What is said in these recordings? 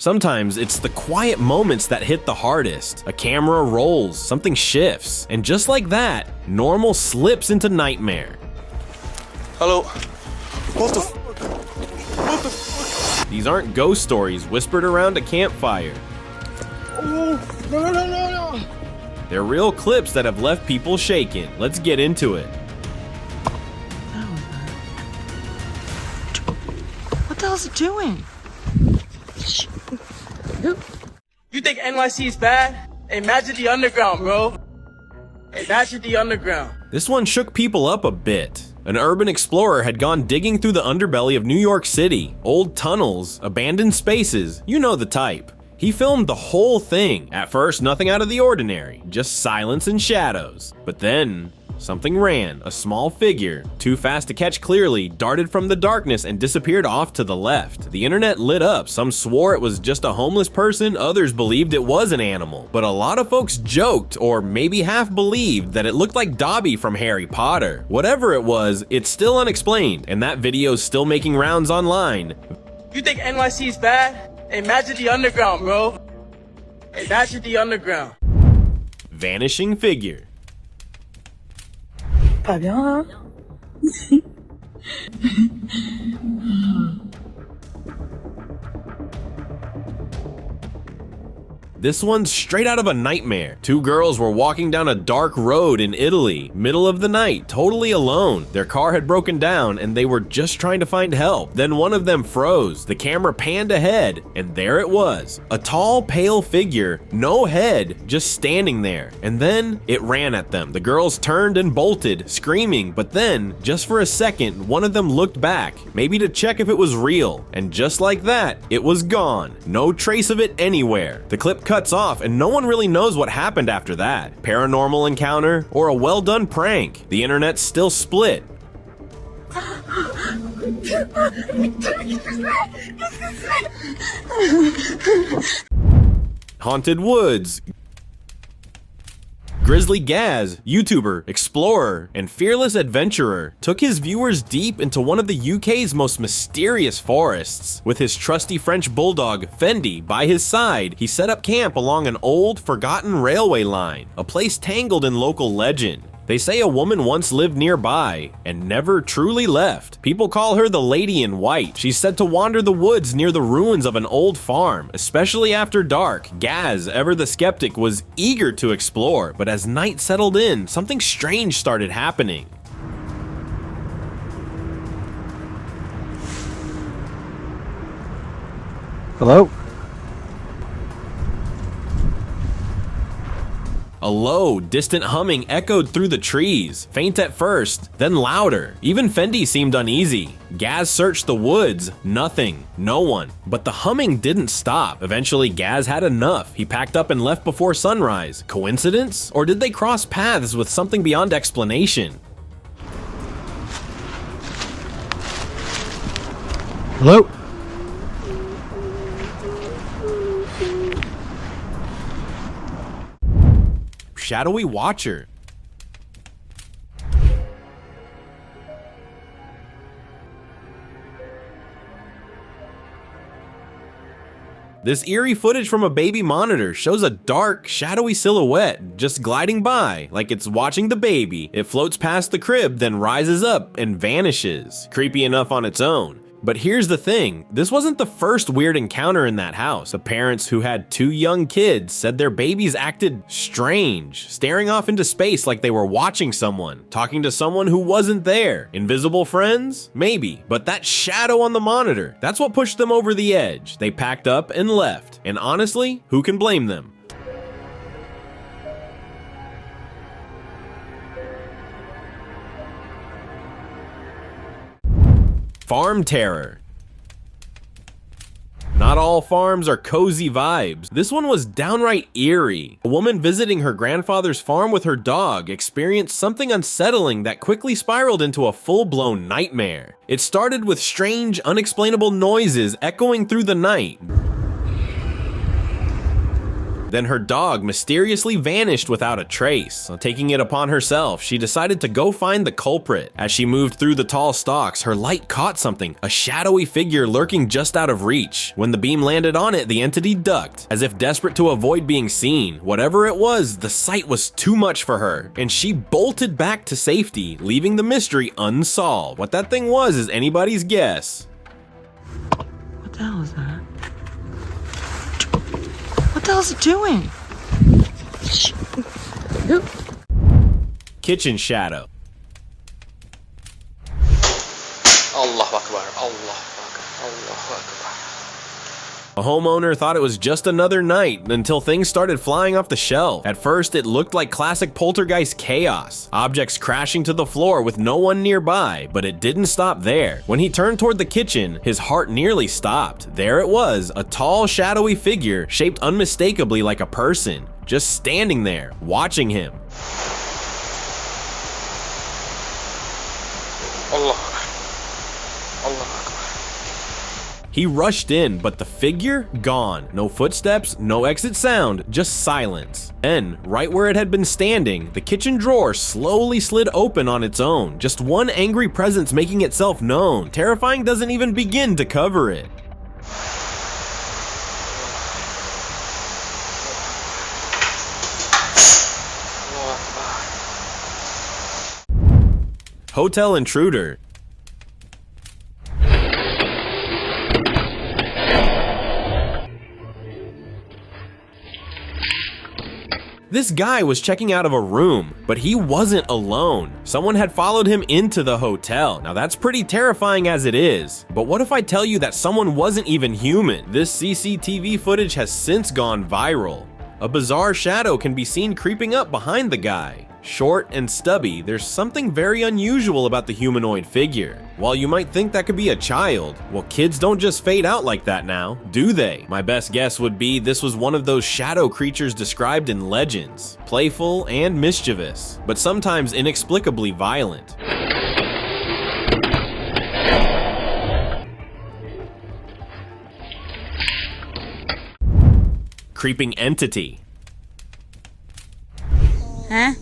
Sometimes it's the quiet moments that hit the hardest. A camera rolls, something shifts, and just like that, normal slips into nightmare. Hello. What the fuck? These aren't ghost stories whispered around a campfire. Oh, no. They're real clips that have left people shaken. Let's get into it. What the hell's it doing? You think NYC is bad? Imagine the underground, bro. Imagine the underground. This one shook people up a bit. An urban explorer had gone digging through the underbelly of New York City. Old tunnels, abandoned spaces, you know the type. He filmed the whole thing. At first, nothing out of the ordinary, just silence and shadows. But then, something ran. A small figure, too fast to catch clearly, darted from the darkness and disappeared off to the left. The internet lit up. Some swore it was just a homeless person, others believed it was an animal. But a lot of folks joked, or maybe half believed, that it looked like Dobby from Harry Potter. Whatever it was, it's still unexplained, and that video's still making rounds online. You think NYC is bad? Imagine the underground, bro. Imagine the underground. Vanishing figure. Pas bien, hein? This one's straight out of a nightmare. Two girls were walking down a dark road in Italy, middle of the night, totally alone. Their car had broken down and they were just trying to find help. Then one of them froze. The camera panned ahead and there it was. A tall, pale figure, no head, just standing there. And then it ran at them. The girls turned and bolted, screaming, but then, just for a second, one of them looked back, maybe to check if it was real. And just like that, it was gone. No trace of it anywhere. The clip cuts off and no one really knows what happened after that. Paranormal encounter or a well done prank. The internet's still split. Haunted woods. Grizzly Gaz, YouTuber, explorer, and fearless adventurer, took his viewers deep into one of the UK's most mysterious forests. With his trusty French bulldog, Fendi, by his side, he set up camp along an old, forgotten railway line, a place tangled in local legend. They say a woman once lived nearby and never truly left. People call her the Lady in White. She's said to wander the woods near the ruins of an old farm, especially after dark. Gaz, ever the skeptic, was eager to explore, but as night settled in, something strange started happening. Hello? A low, distant humming echoed through the trees, faint at first, then louder. Even Fendi seemed uneasy. Gaz searched the woods, nothing, no one. But the humming didn't stop. Eventually, Gaz had enough. He packed up and left before sunrise. Coincidence? Or did they cross paths with something beyond explanation? Hello? Shadowy watcher. This eerie footage from a baby monitor shows a dark, shadowy silhouette just gliding by, like it's watching the baby. It floats past the crib, then rises up and vanishes. Creepy enough on its own. But here's the thing, this wasn't the first weird encounter in that house. The parents who had two young kids said their babies acted strange, staring off into space like they were watching someone, talking to someone who wasn't there. Invisible friends? Maybe. But that shadow on the monitor, that's what pushed them over the edge. They packed up and left. And honestly, who can blame them? Farm terror. Not all farms are cozy vibes. This one was downright eerie. A woman visiting her grandfather's farm with her dog experienced something unsettling that quickly spiraled into a full-blown nightmare. It started with strange, unexplainable noises echoing through the night. Then her dog mysteriously vanished without a trace. Taking it upon herself, she decided to go find the culprit. As she moved through the tall stalks, her light caught something, a shadowy figure lurking just out of reach. When the beam landed on it, the entity ducked, as if desperate to avoid being seen. Whatever it was, the sight was too much for her, and she bolted back to safety, leaving the mystery unsolved. What that thing was is anybody's guess. What the hell is that? What the hell is it doing? Kitchen shadow. Allahu Akbar, Allahu Akbar, Allahu Akbar. A homeowner thought it was just another night until things started flying off the shelf. At first, it looked like classic poltergeist chaos, objects crashing to the floor with no one nearby, but it didn't stop there. When he turned toward the kitchen, his heart nearly stopped. There it was, a tall, shadowy figure shaped unmistakably like a person, just standing there, watching him. Allah. Allah Akbar. He rushed in, but the figure? Gone. No footsteps, no exit sound, just silence. Then, right where it had been standing, the kitchen drawer slowly slid open on its own, just one angry presence making itself known. Terrifying doesn't even begin to cover it. Hotel Intruder. This guy was checking out of a room, but he wasn't alone. Someone had followed him into the hotel. Now that's pretty terrifying as it is, but what if I tell you that someone wasn't even human? This CCTV footage has since gone viral. A bizarre shadow can be seen creeping up behind the guy. Short and stubby, there's something very unusual about the humanoid figure. While you might think that could be a child, well, kids don't just fade out like that now, do they? My best guess would be this was one of those shadow creatures described in legends, playful and mischievous, but sometimes inexplicably violent. Creeping entity. ¿Eh?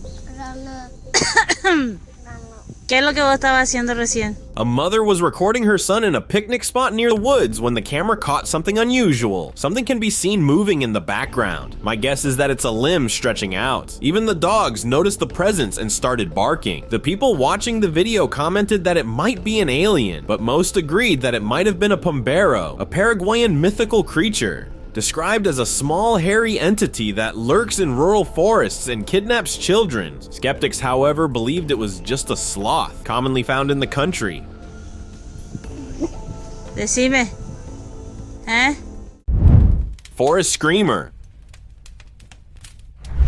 ¿Qué es lo que vos estabas haciendo recién? A mother was recording her son in a picnic spot near the woods when the camera caught something unusual. Something can be seen moving in the background. My guess is that it's a limb stretching out. Even the dogs noticed the presence and started barking. The people watching the video commented that it might be an alien, but most agreed that it might have been a pombero, a Paraguayan mythical creature. Described as a small, hairy entity that lurks in rural forests and kidnaps children. Skeptics, however, believed it was just a sloth, commonly found in the country. Decime. ¿Eh? Forest Screamer.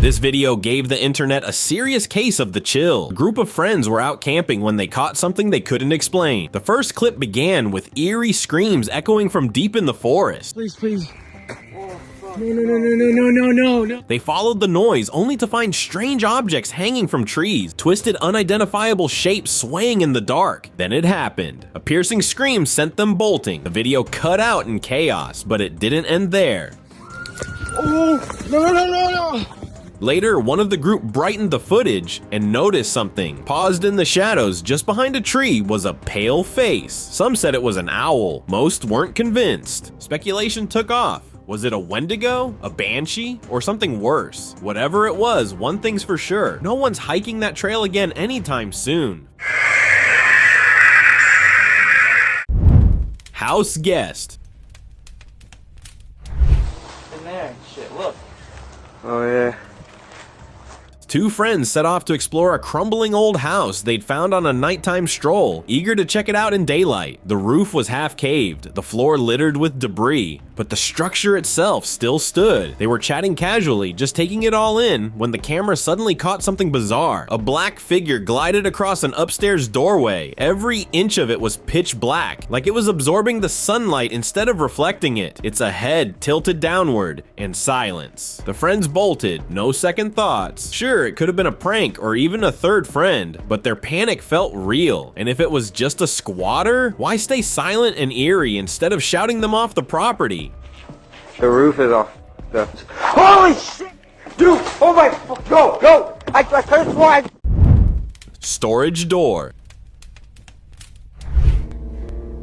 This video gave the internet a serious case of the chill. A group of friends were out camping when they caught something they couldn't explain. The first clip began with eerie screams echoing from deep in the forest. Please, please. No. They followed the noise only to find strange objects hanging from trees, twisted unidentifiable shapes swaying in the dark. Then it happened. A piercing scream sent them bolting. The video cut out in chaos, but it didn't end there. Oh, no. Later, one of the group brightened the footage and noticed something. Paused in the shadows just behind a tree was a pale face. Some said it was an owl. Most weren't convinced. Speculation took off. Was it a Wendigo, a banshee, or something worse? Whatever it was, one thing's for sure. No one's hiking that trail again anytime soon. House guest. In there, shit, look. Oh, yeah. Two friends set off to explore a crumbling old house they'd found on a nighttime stroll, eager to check it out in daylight. The roof was half caved, the floor littered with debris, but the structure itself still stood. They were chatting casually, just taking it all in, when the camera suddenly caught something bizarre. A black figure glided across an upstairs doorway. Every inch of it was pitch black, like it was absorbing the sunlight instead of reflecting it. Its a head tilted downward, and silence. The friends bolted, no second thoughts. Sure, it could have been a prank or even a third friend, but their panic felt real. And if it was just a squatter, why stay silent and eerie instead of shouting them off the property? The roof is off. Holy shit! Dude! Oh my... Go! Go! I could've sworn Storage door.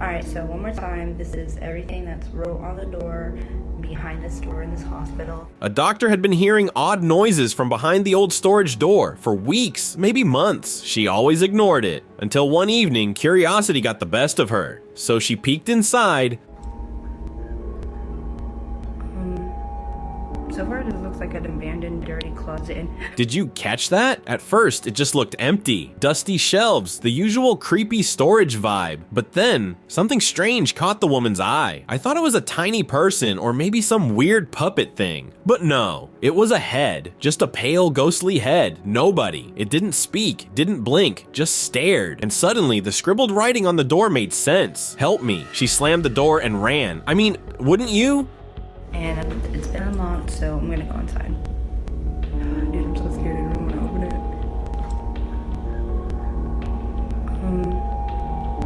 Alright, so one more time, this is everything that's wrote on the door behind this door in this hospital. A doctor had been hearing odd noises from behind the old storage door for weeks, maybe months. She always ignored it, until one evening, curiosity got the best of her. So she peeked inside. So far this looks like an abandoned, dirty closet. Did you catch that? At first, it just looked empty. Dusty shelves, the usual creepy storage vibe. But then, something strange caught the woman's eye. I thought it was a tiny person or maybe some weird puppet thing. But no, it was a head. Just a pale, ghostly head. Nobody. It didn't speak, didn't blink, just stared. And suddenly, the scribbled writing on the door made sense. Help me. She slammed the door and ran. I mean, wouldn't you? And it's been unlocked, so I'm gonna go inside. Dude, I'm so scared. I don't wanna open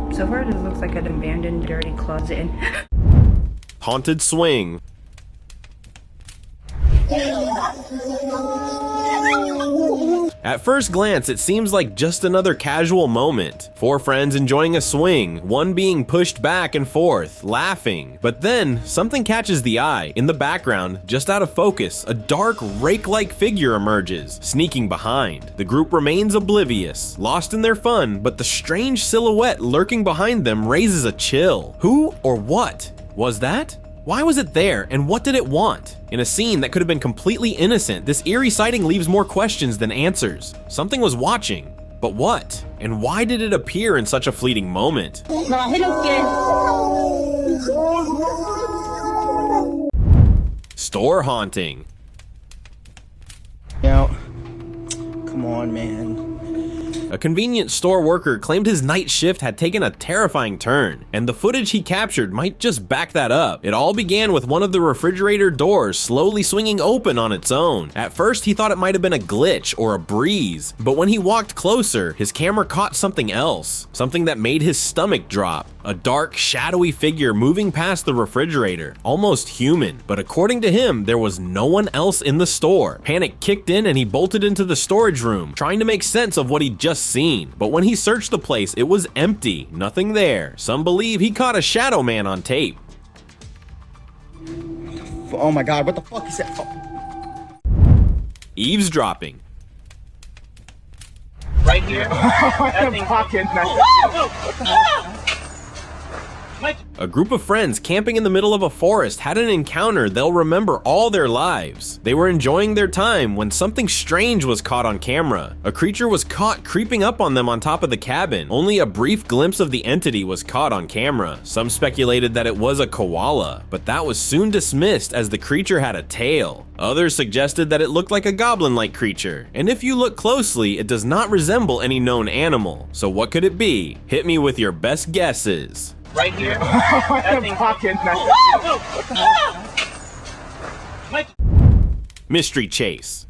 it. So far this looks like an abandoned, dirty closet. Haunted swing. At first glance, it seems like just another casual moment. Four friends enjoying a swing, one being pushed back and forth, laughing. But then, something catches the eye. In the background, just out of focus, a dark, rake-like figure emerges, sneaking behind. The group remains oblivious, lost in their fun, but the strange silhouette lurking behind them raises a chill. Who or what was that? Why was it there, and what did it want? In a scene that could have been completely innocent, this eerie sighting leaves more questions than answers. Something was watching, but what? And why did it appear in such a fleeting moment? Store haunting. Now, come on, man. A convenience store worker claimed his night shift had taken a terrifying turn, and the footage he captured might just back that up. It all began with one of the refrigerator doors slowly swinging open on its own. At first, he thought it might have been a glitch or a breeze, but when he walked closer, his camera caught something else, something that made his stomach drop. A dark, shadowy figure moving past the refrigerator, almost human. But according to him, there was no one else in the store. Panic kicked in and he bolted into the storage room, trying to make sense of what he'd just seen. But when he searched the place, it was empty, nothing there. Some believe he caught a shadow man on tape. Oh my god, what the fuck is that? Oh. Eavesdropping. Right here. That thing A group of friends camping in the middle of a forest had an encounter they'll remember all their lives. They were enjoying their time when something strange was caught on camera. A creature was caught creeping up on them on top of the cabin. Only a brief glimpse of the entity was caught on camera. Some speculated that it was a koala, but that was soon dismissed as the creature had a tail. Others suggested that it looked like a goblin-like creature, and if you look closely, it does not resemble any known animal. So what could it be? Hit me with your best guesses. right here. That thing. Mystery chase.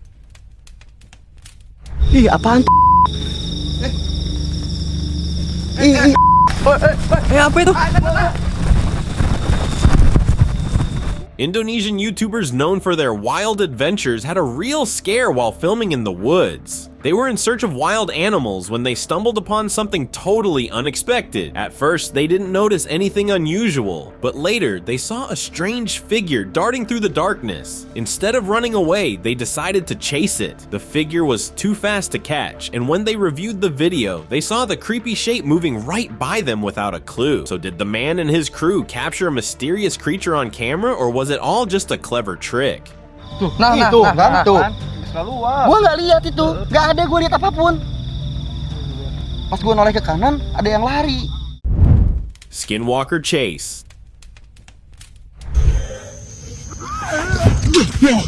Ih, apaan tuh? Apa itu? Indonesian YouTubers known for their wild adventures had a real scare while filming in the woods. They were in search of wild animals when they stumbled upon something totally unexpected. At first, they didn't notice anything unusual, but later they saw a strange figure darting through the darkness. Instead of running away, they decided to chase it. The figure was too fast to catch, and when they reviewed the video, they saw the creepy shape moving right by them without a clue. So did the man and his crew capture a mysterious creature on camera, or was it all just a clever trick? Gua nggak lihat itu, nggak ada gua lihat apapun. Pas gua noleh ke kanan, ada yang lari. Skinwalker chase. No.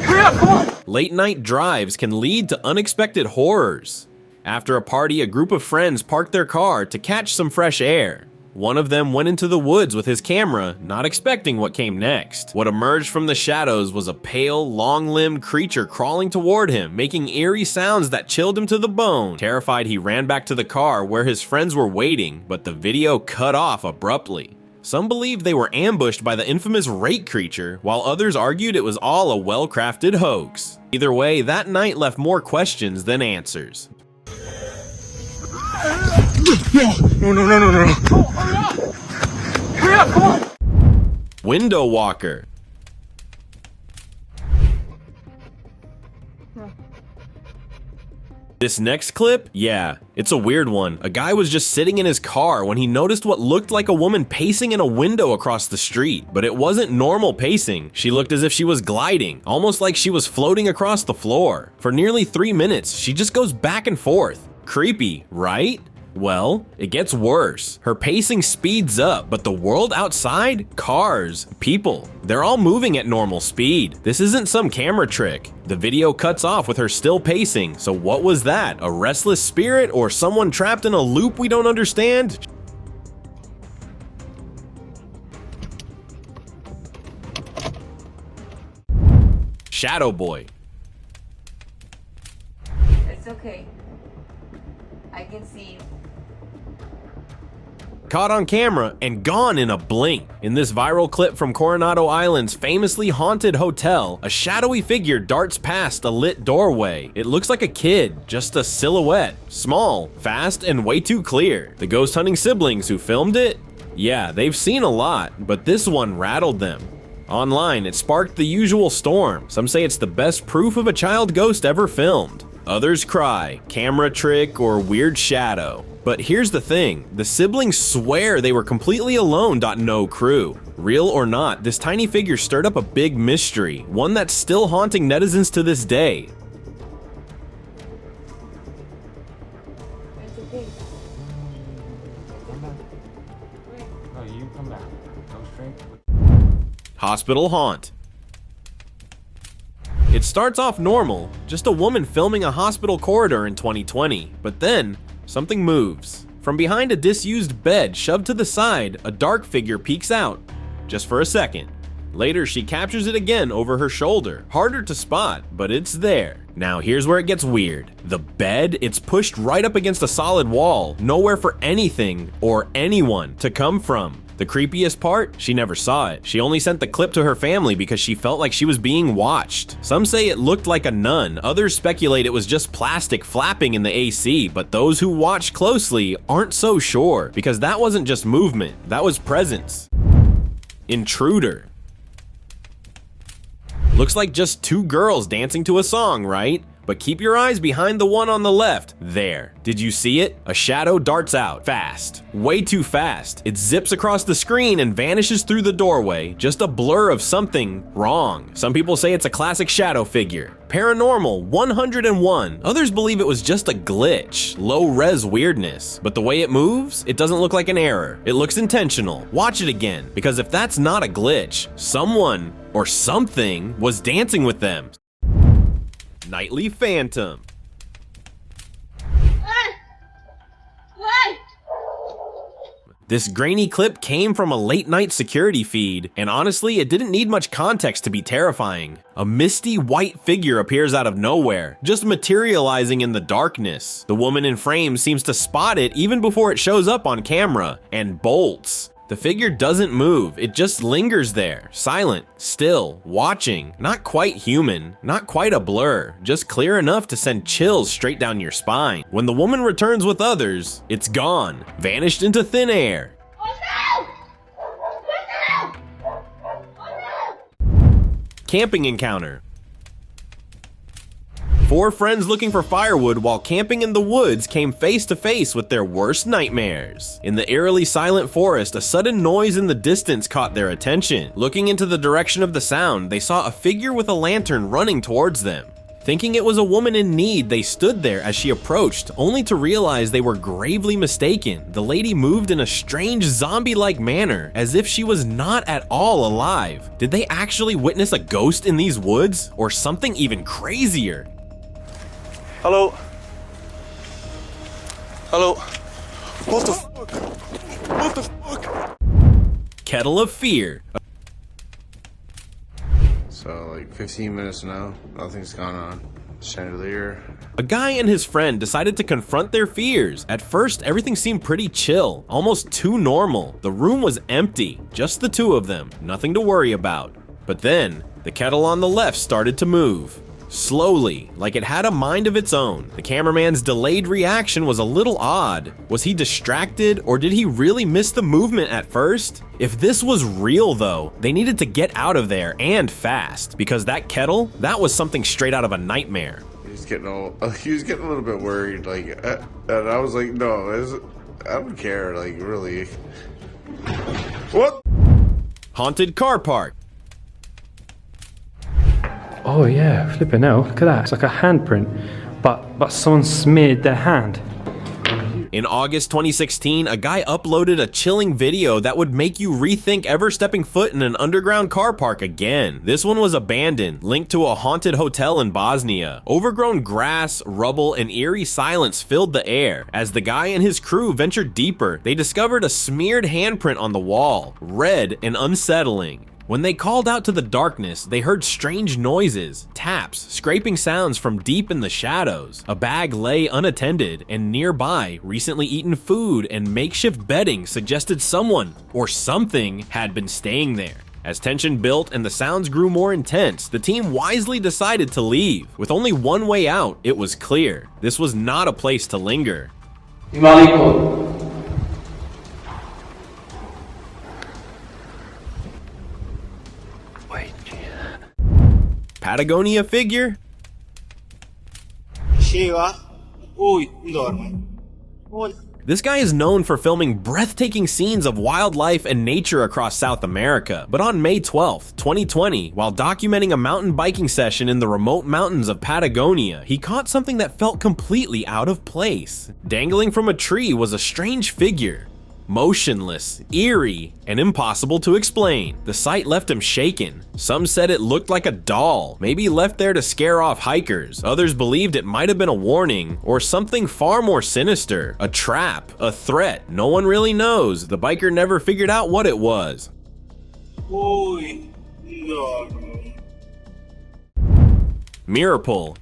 Hurry up, come on. Late night drives can lead to unexpected horrors. After a party, a group of friends parked their car to catch some fresh air. One of them went into the woods with his camera, not expecting what came next. What emerged from the shadows was a pale, long-limbed creature crawling toward him, making eerie sounds that chilled him to the bone. Terrified, he ran back to the car where his friends were waiting, but the video cut off abruptly. Some believed they were ambushed by the infamous rake creature, while others argued it was all a well-crafted hoax. Either way, that night left more questions than answers. No. Hurry up, come on. Window walker. This next clip? Yeah, it's a weird one. A guy was just sitting in his car when he noticed what looked like a woman pacing in a window across the street. But it wasn't normal pacing. She looked as if she was gliding, almost like she was floating across the floor. For nearly 3 minutes, she just goes back and forth. Creepy, right? Well, it gets worse. Her pacing speeds up, but the world outside? Cars, people, they're all moving at normal speed. This isn't some camera trick. The video cuts off with her still pacing, so what was that? A restless spirit or someone trapped in a loop we don't understand? Shadow Boy. It's okay. I can see you. Caught on camera and gone in a blink. In this viral clip from Coronado Island's famously haunted hotel, a shadowy figure darts past a lit doorway. It looks like a kid, just a silhouette. Small, fast, and way too clear. The ghost hunting siblings who filmed it? Yeah, they've seen a lot, but this one rattled them. Online, it sparked the usual storm. Some say it's the best proof of a child ghost ever filmed. Others cry, camera trick, or weird shadow. But here's the thing, the siblings swear they were completely alone. No crew. Real or not, this tiny figure stirred up a big mystery, one that's still haunting netizens to this day. It's okay. No, you come back. Go straight. Hospital haunt. It starts off normal, just a woman filming a hospital corridor in 2020, but then something moves. From behind a disused bed shoved to the side, a dark figure peeks out, just for a second. Later, she captures it again over her shoulder. Harder to spot, but it's there. Now here's where it gets weird. The bed, it's pushed right up against a solid wall, nowhere for anything or anyone to come from. The creepiest part? She never saw it. She only sent the clip to her family because she felt like she was being watched. Some say it looked like a nun, others speculate it was just plastic flapping in the AC, but those who watched closely aren't so sure, because that wasn't just movement, that was presence. Intruder. Looks like just two girls dancing to a song, right? But keep your eyes behind the one on the left. There. Did you see it? A shadow darts out. Fast. Way too fast. It zips across the screen and vanishes through the doorway. Just a blur of something wrong. Some people say it's a classic shadow figure. Paranormal 101. Others believe it was just a glitch. Low-res weirdness. But the way it moves, it doesn't look like an error. It looks intentional. Watch it again. Because if that's not a glitch, someone or something was dancing with them. Nightly Phantom. This grainy clip came from a late night security feed, and honestly, it didn't need much context to be terrifying. A misty white figure appears out of nowhere, just materializing in the darkness. The woman in frame seems to spot it even before it shows up on camera, and bolts. The figure doesn't move, it just lingers there, silent, still, watching, not quite human, not quite a blur, just clear enough to send chills straight down your spine. When the woman returns with others, it's gone, vanished into thin air. Camping encounter. 4 friends looking for firewood while camping in the woods came face to face with their worst nightmares. In the eerily silent forest, a sudden noise in the distance caught their attention. Looking into the direction of the sound, they saw a figure with a lantern running towards them. Thinking it was a woman in need, they stood there as she approached, only to realize they were gravely mistaken. The lady moved in a strange zombie-like manner, as if she was not at all alive. Did they actually witness a ghost in these woods? Or something even crazier? Hello? Hello? What the fuck? What the fuck? Kettle of Fear. So like 15 minutes now, nothing's gone on. Chandelier. A guy and his friend decided to confront their fears. At first, everything seemed pretty chill, almost too normal. The room was empty, just the two of them, nothing to worry about. But then, the kettle on the left started to move. Slowly, like it had a mind of its own. The cameraman's delayed reaction was a little odd. Was he distracted, or did he really miss the movement at first? If this was real though, they needed to get out of there and fast, because that kettle, that was something straight out of a nightmare. He was getting a little bit worried, like, and I was like, no, I don't care, like, really. What? Haunted car park. Oh yeah, flipping hell, look at that. It's like a handprint, but someone smeared their hand. In August 2016, a guy uploaded a chilling video that would make you rethink ever stepping foot in an underground car park again. This one was abandoned, linked to a haunted hotel in Bosnia. Overgrown grass, rubble, and eerie silence filled the air. As the guy and his crew ventured deeper, they discovered a smeared handprint on the wall, red and unsettling. When they called out to the darkness, they heard strange noises, taps, scraping sounds from deep in the shadows. A bag lay unattended, and nearby, recently eaten food and makeshift bedding suggested someone or something had been staying there. As tension built and the sounds grew more intense, the team wisely decided to leave. With only one way out, it was clear. This was not a place to linger. Patagonia figure? This guy is known for filming breathtaking scenes of wildlife and nature across South America, but on May 12th, 2020, while documenting a mountain biking session in the remote mountains of Patagonia, he caught something that felt completely out of place. Dangling from a tree was a strange figure. Motionless, eerie, and impossible to explain. The sight left him shaken. Some said it looked like a doll, maybe left there to scare off hikers. Others believed it might have been a warning, or something far more sinister. A trap, a threat, no one really knows. The biker never figured out what it was. Mirror pull.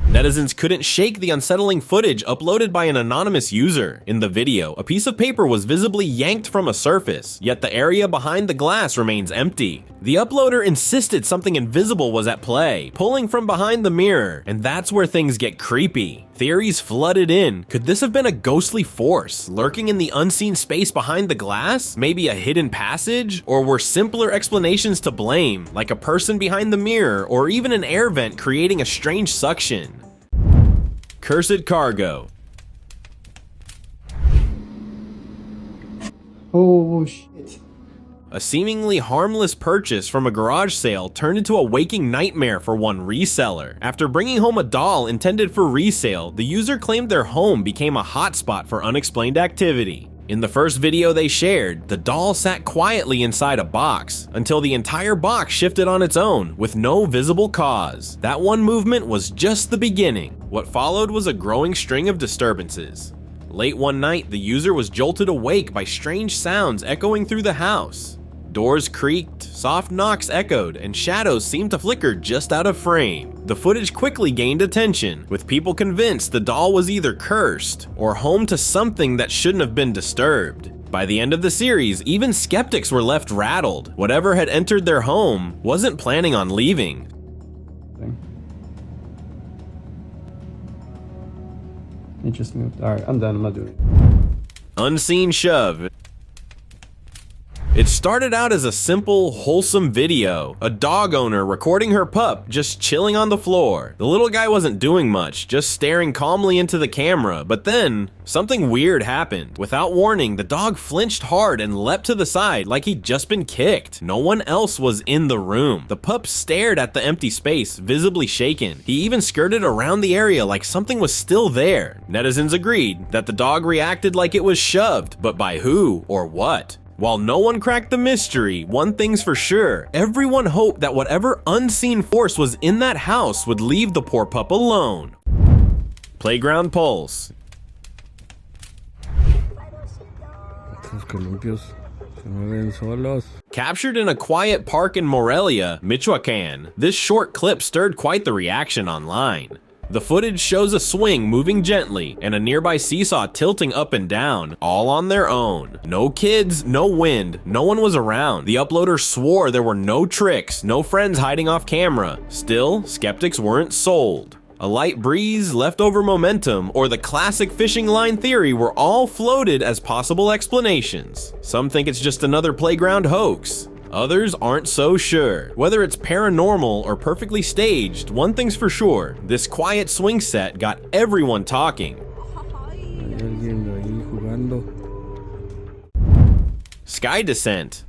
Netizens couldn't shake the unsettling footage uploaded by an anonymous user. In the video, a piece of paper was visibly yanked from a surface, yet the area behind the glass remains empty. The uploader insisted something invisible was at play, pulling from behind the mirror, and that's where things get creepy. Theories flooded in. Could this have been a ghostly force, lurking in the unseen space behind the glass? Maybe a hidden passage? Or were simpler explanations to blame, like a person behind the mirror, or even an air vent creating a strange suction? Cursed cargo. Oh shit. A seemingly harmless purchase from a garage sale turned into a waking nightmare for one reseller. After bringing home a doll intended for resale, the user claimed their home became a hotspot for unexplained activity. In the first video they shared, the doll sat quietly inside a box until the entire box shifted on its own with no visible cause. That one movement was just the beginning. What followed was a growing string of disturbances. Late one night, the user was jolted awake by strange sounds echoing through the house. Doors creaked, soft knocks echoed, and shadows seemed to flicker just out of frame. The footage quickly gained attention, with people convinced the doll was either cursed or home to something that shouldn't have been disturbed. By the end of the series, even skeptics were left rattled. Whatever had entered their home wasn't planning on leaving. Interesting. Alright, I'm done. I'm not doing it. Unseen shove. It started out as a simple, wholesome video. A dog owner recording her pup just chilling on the floor. The little guy wasn't doing much, just staring calmly into the camera, but then something weird happened. Without warning, the dog flinched hard and leapt to the side like he'd just been kicked. No one else was in the room. The pup stared at the empty space, visibly shaken. He even skirted around the area like something was still there. Netizens agreed that the dog reacted like it was shoved, but by who or what? While no one cracked the mystery, one thing's for sure, everyone hoped that whatever unseen force was in that house would leave the poor pup alone. Playground pulse. Los columpios. Captured in a quiet park in Morelia, Michoacan, this short clip stirred quite the reaction online. The footage shows a swing moving gently and a nearby seesaw tilting up and down, all on their own. No kids, no wind, no one was around. The uploader swore there were no tricks, no friends hiding off camera. Still, skeptics weren't sold. A light breeze, leftover momentum, or the classic fishing line theory were all floated as possible explanations. Some think it's just another playground hoax. Others aren't so sure. Whether it's paranormal or perfectly staged, one thing's for sure, this quiet swing set got everyone talking. Sky descent.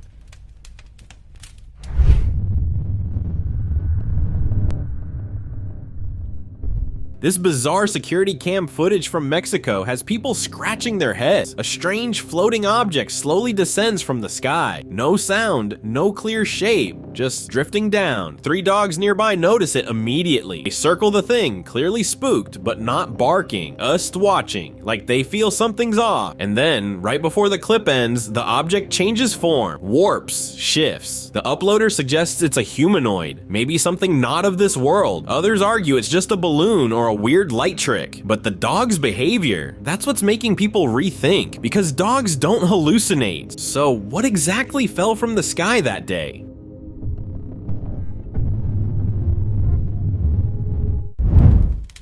This bizarre security cam footage from Mexico has people scratching their heads. A strange floating object slowly descends from the sky. No sound, no clear shape, just drifting down. 3 dogs nearby notice it immediately. They circle the thing, clearly spooked, but not barking. Us watching, like they feel something's off. And then, right before the clip ends, the object changes form, warps, shifts. The uploader suggests it's a humanoid, maybe something not of this world. Others argue it's just a balloon or a weird light trick. But the dog's behavior, that's what's making people rethink, because dogs don't hallucinate. So what exactly fell from the sky that day?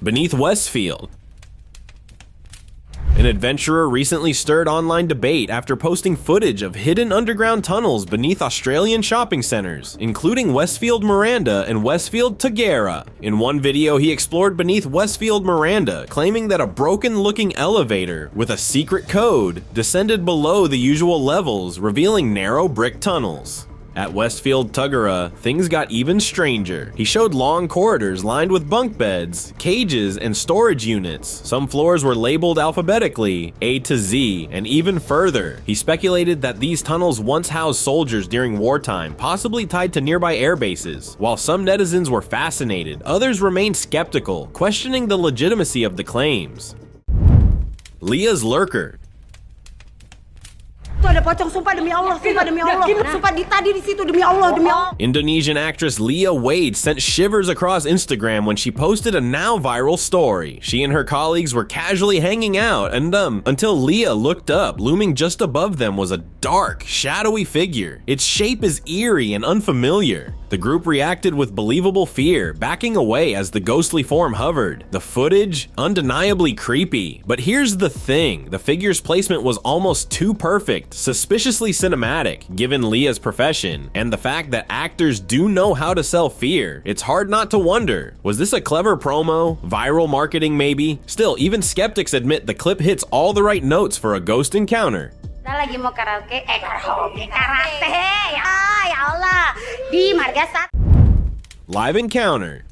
Beneath Westfield. An adventurer recently stirred online debate after posting footage of hidden underground tunnels beneath Australian shopping centers, including Westfield Miranda and Westfield Tagara. In one video, he explored beneath Westfield Miranda, claiming that a broken-looking elevator with a secret code descended below the usual levels, revealing narrow brick tunnels. At Westfield Tagara, things got even stranger. He showed long corridors lined with bunk beds, cages, and storage units. Some floors were labeled alphabetically, A to Z, and even further. He speculated that these tunnels once housed soldiers during wartime, possibly tied to nearby air bases. While some netizens were fascinated, others remained skeptical, questioning the legitimacy of the claims. Leah's lurker. Indonesian actress Leah Wade sent shivers across Instagram when she posted a now viral story. She and her colleagues were casually hanging out and until Leah looked up, looming just above them was a dark, shadowy figure. Its shape is eerie and unfamiliar. The group reacted with believable fear, backing away as the ghostly form hovered. The footage? Undeniably creepy. But here's the thing, the figure's placement was almost too perfect, suspiciously cinematic, given Leah's profession, and the fact that actors do know how to sell fear. It's hard not to wonder, was this a clever promo? Viral marketing maybe? Still, even skeptics admit the clip hits all the right notes for a ghost encounter. Lagi mau karaoke, karate, ya Allah, di Marga Sat. Live encounter.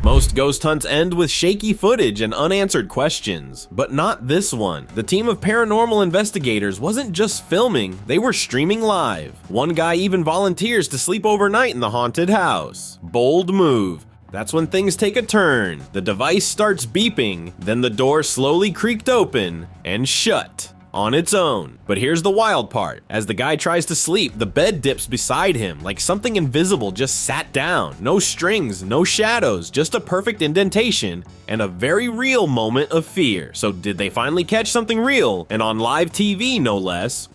Most ghost hunts end with shaky footage and unanswered questions, but not this one. The team of paranormal investigators wasn't just filming, they were streaming live. One guy even volunteers to sleep overnight in the haunted house. Bold move. That's when things take a turn. The device starts beeping, then the door slowly creaked open and shut on its own. But here's the wild part. As the guy tries to sleep, the bed dips beside him like something invisible just sat down. No strings, no shadows, just a perfect indentation and a very real moment of fear. So did they finally catch something real? And on live TV, no less.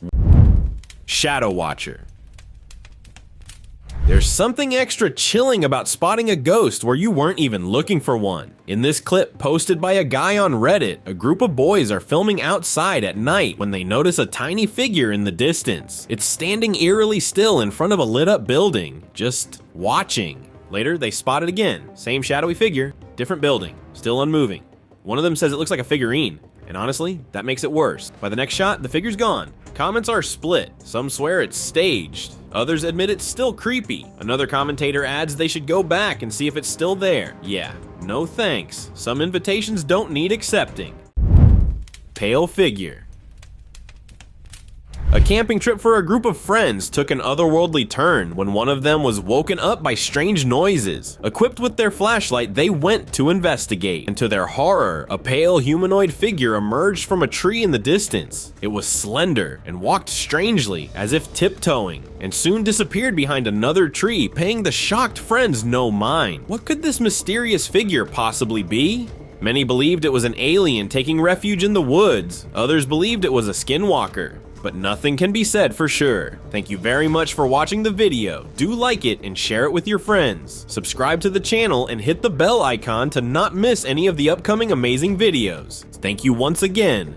Shadow Watcher. There's something extra chilling about spotting a ghost where you weren't even looking for one. In this clip posted by a guy on Reddit, a group of boys are filming outside at night when they notice a tiny figure in the distance. It's standing eerily still in front of a lit up building, just watching. Later, they spot it again. Same shadowy figure, different building, still unmoving. One of them says it looks like a figurine, and honestly, that makes it worse. By the next shot, the figure's gone. Comments are split. Some swear it's staged. Others admit it's still creepy. Another commentator adds they should go back and see if it's still there. Yeah, no thanks. Some invitations don't need accepting. Pale figure. A camping trip for a group of friends took an otherworldly turn when one of them was woken up by strange noises. Equipped with their flashlight, they went to investigate, and to their horror, a pale humanoid figure emerged from a tree in the distance. It was slender and walked strangely, as if tiptoeing, and soon disappeared behind another tree, paying the shocked friends no mind. What could this mysterious figure possibly be? Many believed it was an alien taking refuge in the woods. Others believed it was a skinwalker. But nothing can be said for sure. Thank you very much for watching the video. Do like it and share it with your friends. Subscribe to the channel and hit the bell icon to not miss any of the upcoming amazing videos. Thank you once again,